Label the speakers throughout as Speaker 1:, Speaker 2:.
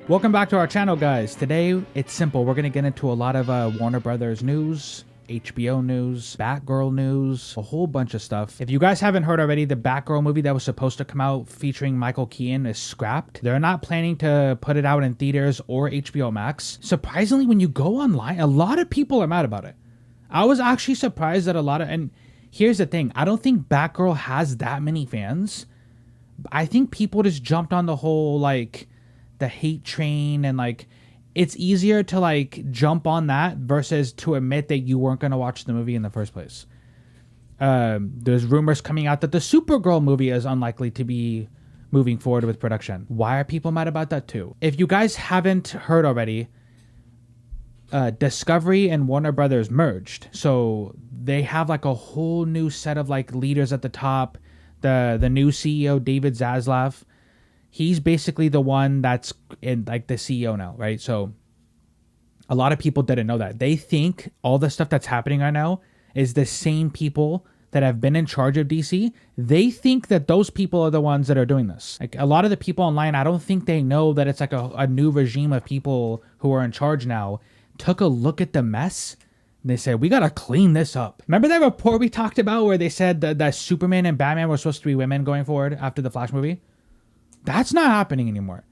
Speaker 1: Welcome back to our channel, guys. Today, it's simple. We're going to get into a lot of Warner Brothers news, HBO news, Batgirl news, a whole bunch of stuff. If you guys haven't heard already, the Batgirl movie that was supposed to come out featuring Michael Keaton is scrapped. They're not planning to put it out in theaters or HBO Max. Surprisingly, when you go online, a lot of people are mad about it. I was actually surprised that and here's the thing. I don't think Batgirl has that many fans. I think people just jumped on the whole, like, the hate train, and like it's easier to like jump on that versus to admit that you weren't going to watch the movie in the first place. There's rumors coming out that the Supergirl movie is unlikely to be moving forward with production. Why are people mad about that too? If you guys haven't heard already, Discovery and Warner Brothers merged, so they have like a whole new set of like leaders at the top. The new CEO, David Zaslav, he's basically the one that's in like the CEO now, right? So a lot of people didn't know that. They think all the stuff that's happening right now is the same people that have been in charge of DC. They think that those people are the ones that are doing this. Like a lot of the people online, I don't think they know that it's like a new regime of people who are in charge now. Took a look at the mess. And they said, we got to clean this up. Remember that report we talked about where they said that Superman and Batman were supposed to be women going forward after the Flash movie? That's not happening anymore.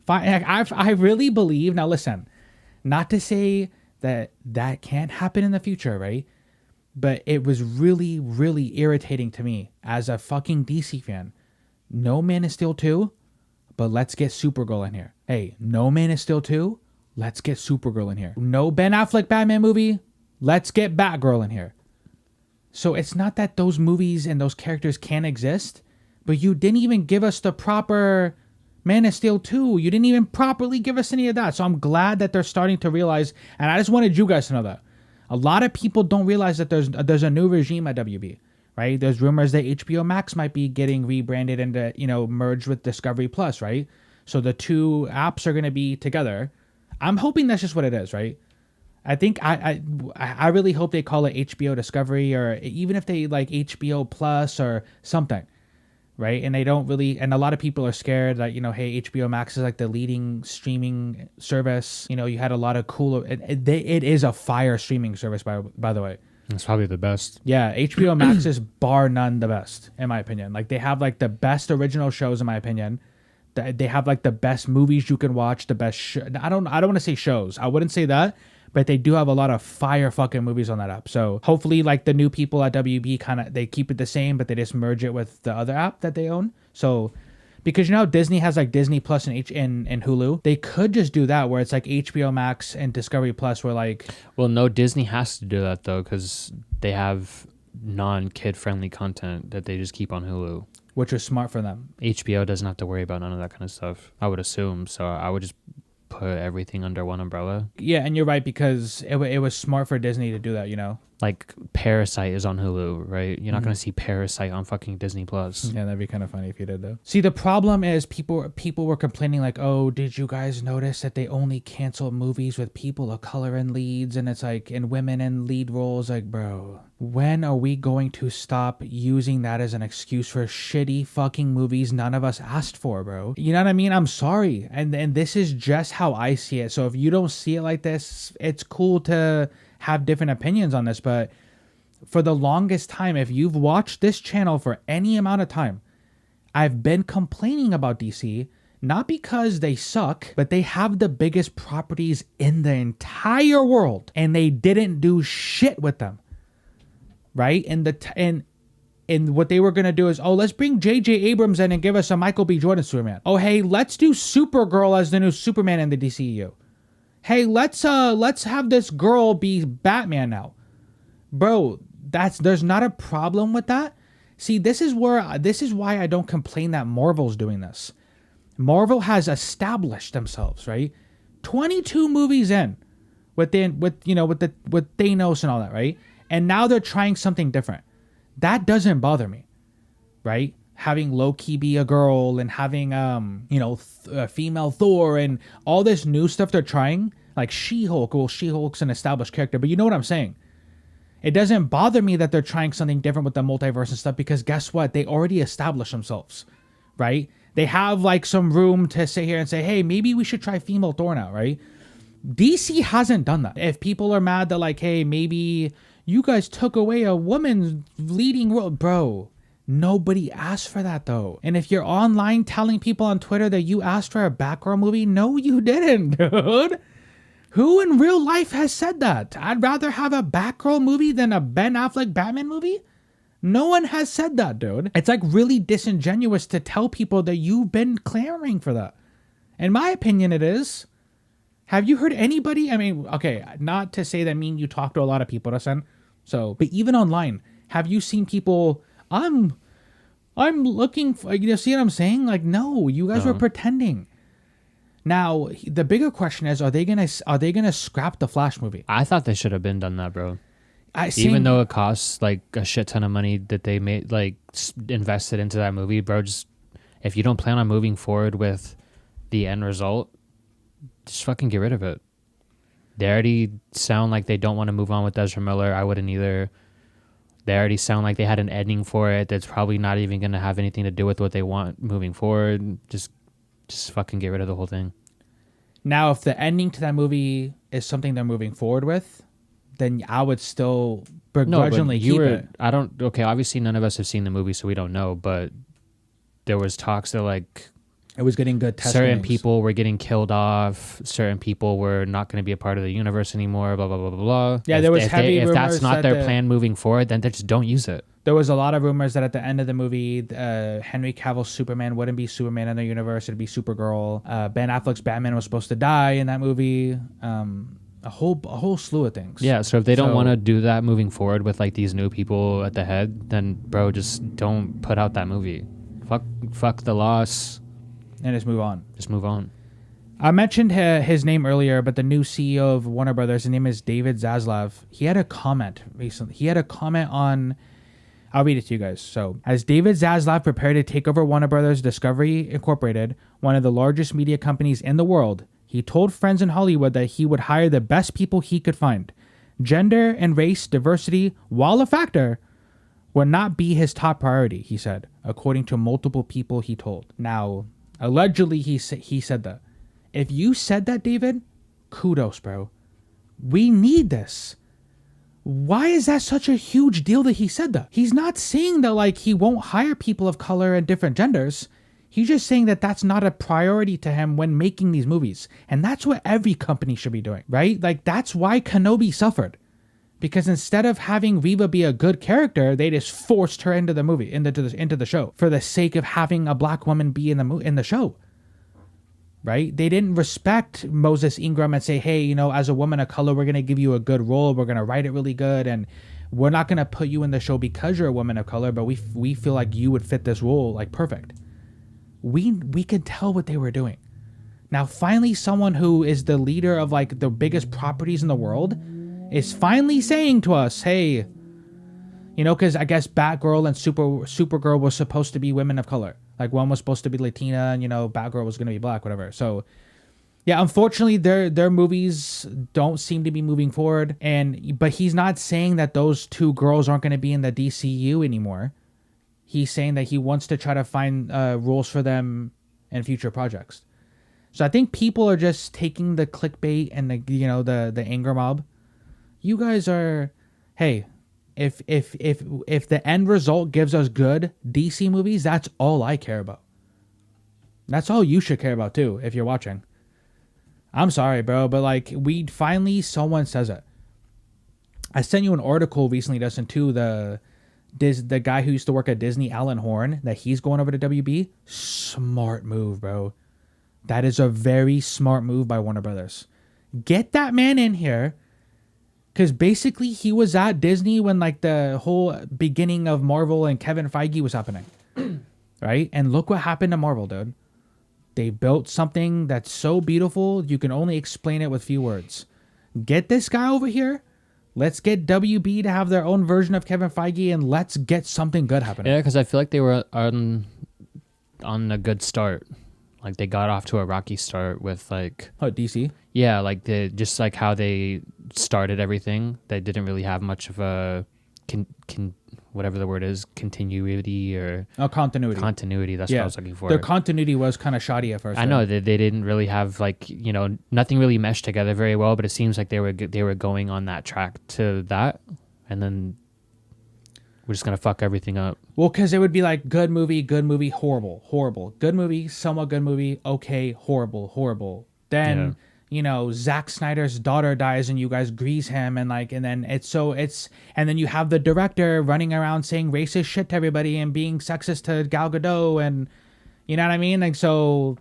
Speaker 1: I really believe, now listen, not to say that that can't happen in the future, right? But it was really, really irritating to me as a fucking DC fan. No Man of Steel 2, but let's get Supergirl in here. Hey, no Man of Steel 2, let's get Supergirl in here. No Ben Affleck Batman movie, let's get Batgirl in here. So it's not that those movies and those characters can't exist, but you didn't even give us the proper Man of Steel 2. You didn't even properly give us any of that. So I'm glad that they're starting to realize, and I just wanted you guys to know that. A lot of people don't realize that there's a new regime at WB, right? There's rumors that HBO Max might be getting rebranded and, merged with Discovery Plus, right? So the two apps are going to be together. I'm hoping that's just what it is, right? I think I really hope they call it HBO Discovery, or even if they like HBO Plus or something. Right. And they don't really, and a lot of people are scared that, hey, HBO Max is like the leading streaming service. You had a lot of cool, it is a fire streaming service, by the way.
Speaker 2: It's probably the best.
Speaker 1: Yeah. HBO Max is bar none the best, in my opinion. Like they have like the best original shows, in my opinion. They have like the best movies you can watch, the best, I don't want to say shows. I wouldn't say that. But they do have a lot of fire fucking movies on that app. So hopefully like the new people at WB they keep it the same, but they just merge it with the other app that they own. So because Disney has like Disney Plus and Hulu. They could just do that where it's like HBO Max and Discovery Plus where like...
Speaker 2: Well, no, Disney has to do that though because they have non-kid friendly content that they just keep on Hulu.
Speaker 1: Which is smart for them.
Speaker 2: HBO doesn't have to worry about none of that kind of stuff, I would assume. So I would just put everything under one umbrella.
Speaker 1: Yeah, and you're right because it was smart for Disney to do that,
Speaker 2: Like Parasite is on Hulu, right? You're not going to see Parasite on fucking Disney Plus.
Speaker 1: Yeah, that'd be kind of funny if you did though. See, the problem is people were complaining like, oh, did you guys notice that they only canceled movies with people of color in leads, and it's like, and women in lead roles? Like, bro, when are we going to stop using that as an excuse for shitty fucking movies none of us asked for, bro? You know what I mean? I'm sorry. And this is just how I see it. So if you don't see it like this, it's cool to have different opinions on this, but for the longest time, if you've watched this channel for any amount of time, I've been complaining about DC, not because they suck, but they have the biggest properties in the entire world, and they didn't do shit with them, right? And what they were going to do is, let's bring J.J. Abrams in and give us a Michael B. Jordan Superman. Oh, hey, let's do Supergirl as the new Superman in the DCEU. Hey, let's have this girl be Batman now. Bro, there's not a problem with that. See, this is why I don't complain that Marvel's doing this. Marvel has established themselves, right? 22 movies in with Thanos and all that, right? And now they're trying something different. That doesn't bother me, right? Having Loki be a girl and having a female Thor and all this new stuff they're trying, like She-Hulk. Well, She-Hulk's an established character, but you know what I'm saying. It doesn't bother me that they're trying something different with the multiverse and stuff because guess what? They already established themselves, right? They have like some room to sit here and say, hey, maybe we should try female Thor now, right? DC hasn't done that. If people are mad that like, hey, maybe you guys took away a woman's leading role, bro, nobody asked for that though. And if you're online telling people on Twitter that you asked for a Batgirl movie, no, you didn't, dude. Who in real life has said that? I'd rather have a Batgirl movie than a Ben Affleck Batman movie. No one has said that, dude. It's like really disingenuous to tell people that you've been clamoring for that. In my opinion, it is. Have you heard anybody? I mean, okay, not to say that you talk to a lot of people, Rasan. So, but even online, have you seen people? I'm looking for. You know, see what I'm saying? Like, no, you guys were pretending. Now, the bigger question is: Are they gonna scrap the Flash movie?
Speaker 2: I thought they should have been done that, bro.
Speaker 1: Even
Speaker 2: though it costs like a shit ton of money that they made, like invested into that movie, bro. Just if you don't plan on moving forward with the end result, just fucking get rid of it. They already sound like they don't want to move on with Ezra Miller. I wouldn't either. They already sound like they had an ending for it that's probably not even going to have anything to do with what they want moving forward. Just fucking get rid of the whole thing.
Speaker 1: Now, if the ending to that movie is something they're moving forward with, then I would still begrudgingly keep it.
Speaker 2: Okay, obviously none of us have seen the movie, so we don't know, but there was talks that like
Speaker 1: it was getting good test
Speaker 2: certain
Speaker 1: ratings.
Speaker 2: People were getting killed off, certain people were not going to be a part of the universe anymore, blah, blah, blah, blah, blah.
Speaker 1: Yeah, there was heavy rumors.
Speaker 2: If that's not their plan moving forward, then they just don't use it.
Speaker 1: There was a lot of rumors that at the end of the movie, Henry Cavill's Superman wouldn't be Superman in the universe. It'd be Supergirl. Ben Affleck's Batman was supposed to die in that movie. A whole slew of things.
Speaker 2: Yeah, so if they don't want to do that moving forward with like these new people at the head, then bro, just don't put out that movie. Fuck the loss.
Speaker 1: And just move on.
Speaker 2: Just move on.
Speaker 1: I mentioned his name earlier, but the new CEO of Warner Brothers, his name is David Zaslav. He had a comment recently. He had a comment on... I'll read it to you guys. So, as David Zaslav prepared to take over Warner Brothers Discovery Incorporated, one of the largest media companies in the world, he told friends in Hollywood that he would hire the best people he could find. Gender and race diversity, while a factor, would not be his top priority, he said, according to multiple people he told. Now, allegedly, he said that. If you said that, David, kudos, bro. We need this. Why is that such a huge deal that he said that? He's not saying that like he won't hire people of color and different genders. He's just saying that that's not a priority to him when making these movies. And that's what every company should be doing, right? Like that's why Kenobi suffered. Because instead of having Reva be a good character, they just forced her into the movie, into the show, for the sake of having a black woman be in the show. Right? They didn't respect Moses Ingram and say, hey, you know, as a woman of color, we're going to give you a good role. We're going to write it really good. And we're not going to put you in the show because you're a woman of color, but we feel like you would fit this role like perfect. We could tell what they were doing. Now, finally, someone who is the leader of like the biggest properties in the world is finally saying to us, hey, you know, because I guess Batgirl and Supergirl was supposed to be women of color. Like one was supposed to be Latina and, you know, Batgirl was going to be black, whatever. So, yeah, unfortunately, their movies don't seem to be moving forward. But he's not saying that those two girls aren't going to be in the DCEU anymore. He's saying that he wants to try to find roles for them in future projects. So I think people are just taking the clickbait and the anger mob. You guys are, hey, if the end result gives us good DC movies, that's all I care about. That's all you should care about too, if you're watching. I'm sorry, bro, but like someone says it. I sent you an article recently, Dustin, too. The guy who used to work at Disney, Alan Horn, that he's going over to WB. Smart move, bro. That is a very smart move by Warner Brothers. Get that man in here. Because basically he was at Disney when like the whole beginning of Marvel and Kevin Feige was happening. Right? And look what happened to Marvel, dude. They built something that's so beautiful, you can only explain it with few words. Get this guy over here. Let's get WB to have their own version of Kevin Feige and let's get something good happening.
Speaker 2: Yeah, because I feel like they were on a good start. Like they got off to a rocky start with like...
Speaker 1: Oh, DC?
Speaker 2: Yeah, like just like how they started everything. They didn't really have much of a can whatever the word is, continuity or
Speaker 1: Continuity.
Speaker 2: continuity. That's what I was looking for.
Speaker 1: Their continuity was kind of shoddy at first.
Speaker 2: I know that they didn't really have like, you know, nothing really meshed together very well, but it seems like they were going on that track to that, and then we're just gonna fuck everything up.
Speaker 1: Well, because it would be like good movie, horrible, horrible, good movie, somewhat good movie, okay, horrible, horrible. Then you know, Zack Snyder's daughter dies and you guys grease him, and then and then you have the director running around saying racist shit to everybody and being sexist to Gal Gadot, and you know what I mean? Like, so.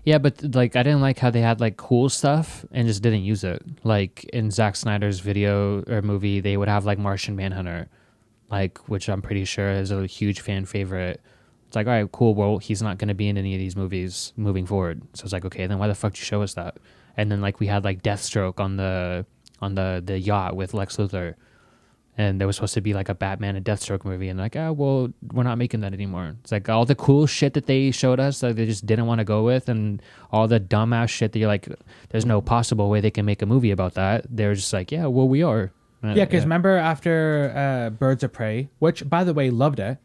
Speaker 2: Yeah, but like I didn't like how they had like cool stuff and just didn't use it. Like in Zack Snyder's video or movie, they would have like Martian Manhunter, like, which I'm pretty sure is a huge fan favorite. It's like, all right, cool. Well, he's not going to be in any of these movies moving forward. So it's like, okay, then why the fuck did you show us that? And then like we had like Deathstroke on the yacht with Lex Luthor, and there was supposed to be like a Batman and Deathstroke movie, and like, well, we're not making that anymore. It's like all the cool shit that they showed us that they just didn't want to go with, and all the dumbass shit that you're like, there's no possible way they can make a movie about that. They're just like, yeah, well, we are.
Speaker 1: Yeah, because remember after Birds of Prey, which by the way, loved it.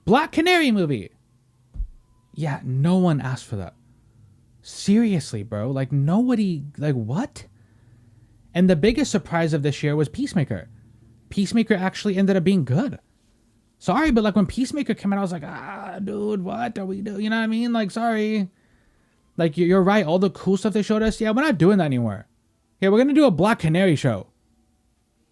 Speaker 1: Black Canary movie. Yeah, no one asked for that. Seriously, bro. Like, nobody, like, what? And the biggest surprise of this year was Peacemaker. Peacemaker actually ended up being good. Sorry, but like when Peacemaker came out, I was like, dude, what are we doing? You know what I mean? Like, sorry. Like, you're right. All the cool stuff they showed us, yeah, we're not doing that anymore. Yeah, we're going to do a Black Canary show.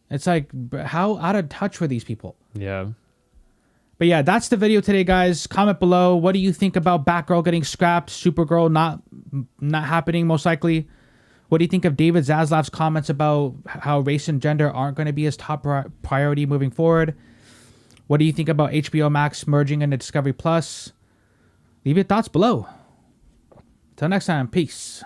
Speaker 1: It's like, how out of touch were these people?
Speaker 2: Yeah.
Speaker 1: But yeah, that's the video today, guys. Comment below. What do you think about Batgirl getting scrapped? Supergirl not happening, most likely. What do you think of David Zaslav's comments about how race and gender aren't going to be his top priority moving forward? What do you think about HBO Max merging into Discovery Plus? Leave your thoughts below. Till next time, peace.